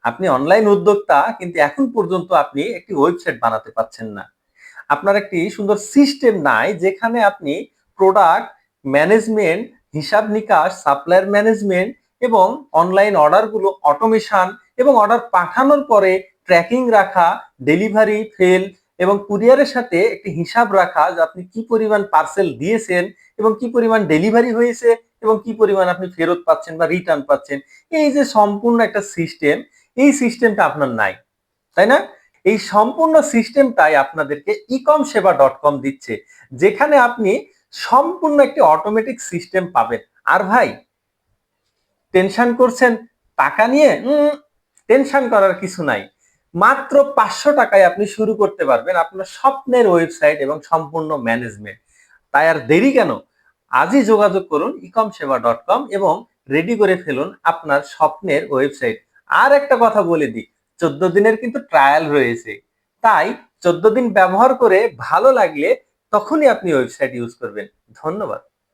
আপনি অনলাইন উদ্যোক্তা, কিন্তু এখন পর্যন্ত আপনি একটি ওয়েবসাইট বানাতে পারছেন না। আপনার একটি সুন্দর সিস্টেম নাই যেখানে আপনি প্রোডাক্ট ম্যানেজমেন্ট, হিসাব নিকাশ, সাপ্লায়ার ম্যানেজমেন্ট এবং অনলাইন অর্ডারগুলো অটোমেশন এবং অর্ডার পাঠানোর পরে ট্র্যাকিং রাখা, ডেলিভারি ফেল এবং কুরিয়ারের সাথে একটি হিসাব রাখা যে আপনি কি পরিমাণ পার্সেল দিয়েছেন এবং কি পরিমাণ ডেলিভারি হয়েছে এবং কি পরিমাণ আপনি ফেরত পাচ্ছেন বা রিটার্ন পাচ্ছেন। এই যে সম্পূর্ণ একটা সিস্টেম, এই সিস্টেমটা আপনার নাই, তাই না? এই সম্পূর্ণ সিস্টেমটাই আপনাদেরকে ecomseva.com দিচ্ছে, যেখানে আপনি সম্পূর্ণ একটি অটোমেটিক সিস্টেম পাবেন। আর ভাই, টেনশন করছেন টাকা নিয়ে? টেনশন করার কিছু নাই। মাত্র 500 টাকায় আপনি শুরু করতে পারবেন আপনার স্বপ্নের ওয়েবসাইট এবং সম্পূর্ণ ম্যানেজমেন্ট। তাই আর দেরি কেন? আজই যোগাযোগ করুন ecomseva.com এবং রেডি করে ফেলুন আপনার স্বপ্নের ওয়েবসাইট। আর একটা কথা বলে দিই, 14 দিনের কিন্তু ট্রায়াল রয়েছে। তাই 14 দিন ব্যবহার করে ভালো লাগলে তখনই আপনি ওয়েবসাইট ইউজ করবেন। ধন্যবাদ।